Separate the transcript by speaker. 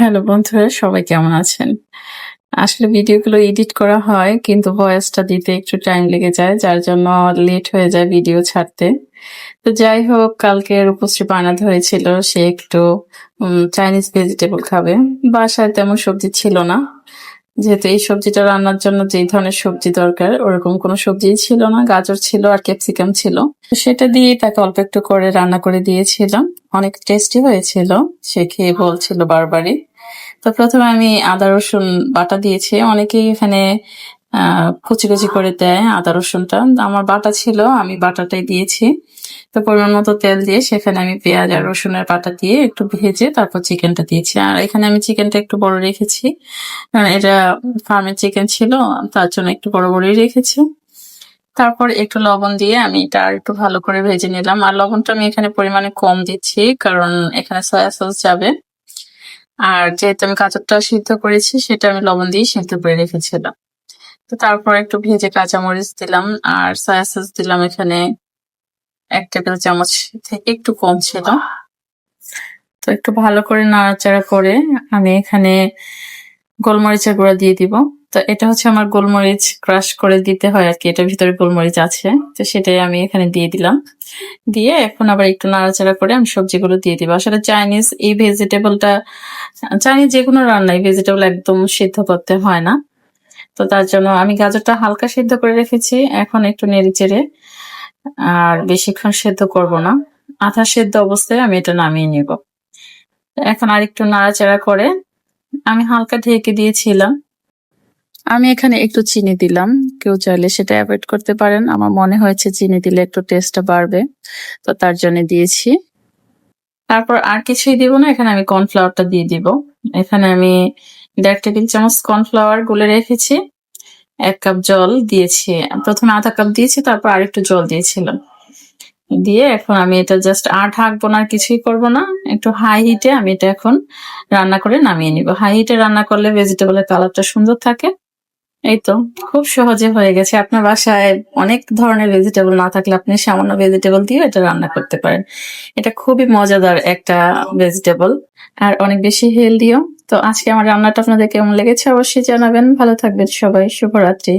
Speaker 1: Hello বন্ধুরা, সবাই কেমন আছেন? আসলে ভিডিওগুলো এডিট করা হয় কিন্তু ভয়েসটা দিতে একটু টাইম লেগে যায়, যার জন্য লেট হয়ে যায় ভিডিও ছাড়তে। তো যাই হোক, কালকে রূপশ্রী বায়না ধরেছিল সে একটু চাইনিজ ভেজিটেবল খাবে। বাসায় তেমন সবজি ছিল না, যেহেতু এই সবজিটা রান্নার জন্য যেই ধরনের সবজি দরকার ওরকম কোনো সবজিই ছিল না। গাজর ছিল আর ক্যাপসিকাম ছিল, তো সেটা দিয়ে তাকে অল্প একটু করে রান্না করে দিয়েছিলাম। অনেক টেস্টি হয়েছিল, সে খেয়ে বলছিল বারবারই। তো প্রথমে আমি আদা রসুন বাটা দিয়েছি। অনেকেই এখানে কুচি কুচি করে দেয় আদা রসুনটা, আমার বাটা ছিল, আমি বাটাটাই দিয়েছি। তো পরিমাণ মতো তেল দিয়ে সেখানে আমি পেঁয়াজ আর রসুনের বাটা দিয়ে একটু ভেজে তারপর চিকেনটা দিয়েছি। আর এখানে আমি চিকেনটা একটু বড় রেখেছি, কারণ এটা ফার্মের চিকেন ছিল, তার জন্য একটু বড় বড়ই রেখেছি। তারপর একটু লবণ দিয়ে আমি এটা আর একটু ভালো করে ভেজে নিলাম। আর লবণটা আমি এখানে পরিমাণে কম দিচ্ছি, কারণ এখানে সয়া সস যাবে। আর যেহেতু আমি গাজরটা সিদ্ধ করেছি সেটা আমি লবণ দিয়ে সিদ্ধ করে রেখেছিলাম। তো তারপর একটু ভেজে কাঁচামরিচ দিলাম আর সয়া সস দিলাম এখানে 1 টেবিল চামচ থেকে একটু কম ছিল। তো একটু ভালো করে নাড়াচাড়া করে আমি এখানে গোলমরিচের গুঁড়া দিয়ে দিব। তো এটা হচ্ছে আমার গোলমরিচ ক্রাশ করে দিতে হয় আর কি, এটার ভিতরে গোলমরিচ আছে, তো সেটাই আমি এখানে দিয়ে দিলাম। দিয়ে এখন আবার একটু নাড়াচাড়া করে আমি সবজিগুলো দিয়ে দিব। আসলে চাইনিজ এই ভেজিটেবলটা, চাইনিজ যে কোনো রান্নায় ভেজিটেবল একদম সিদ্ধ করতে হয় না। তো তার জন্য আমি গাজরটা হালকা সিদ্ধ করে রেখেছি, এখন একটু নেড়ে চেড়ে, আর বেশিক্ষণ সেদ্ধ করব না, আধা সেদ্ধ অবস্থায় আমি এটা নামিয়ে নিব। এখন আর একটু নাড়াচাড়া করে আমি হালকা ঢেকে দিয়েছিলাম। আমি এখানে একটু চিনি দিলাম, কেউ চাইলে সেটা অ্যাভয়েড করতে পারেন। আমার মনে হয়েছে চিনি দিলে একটু টেস্টটা বাড়বে, তো তার জন্য দিয়েছি। তারপর আর কিছুই দিব না, এখানে আমি কর্নফ্লাওয়ারটা দিয়ে দিব। এখানে আমি 1.5 টেবিল চামচ কর্নফ্লাওয়ার গুলে রেখেছি, 1 কাপ জল দিয়েছি। প্রথমে আধা কাপ দিয়েছি, তারপর আরেকটু জল দিয়েছিলাম। দিয়ে এখন আমি এটা জাস্ট আর ঢাকবো না, আর কিছুই করবো না। একটু হাই হিটে আমি এটা এখন রান্না করে নামিয়ে নিব। হাই হিটে রান্না করলে ভেজিটেবলের কালারটা সুন্দর থাকে। এই তো, খুব সহজে হয়ে গেছে। আপনার বাসায় অনেক ধরনের ভেজিটেবল না থাকলে আপনি সামান্য ভেজিটেবল দিয়ে এটা রান্না করতে পারেন। এটা খুবই মজাদার একটা ভেজিটেবল, আর অনেক বেশি হেলদিও। তো আজকে আমার রান্নাটা আপনাদের কেমন লেগেছে অবশ্যই জানাবেন। ভালো থাকবেন সবাই, শুভরাত্রি।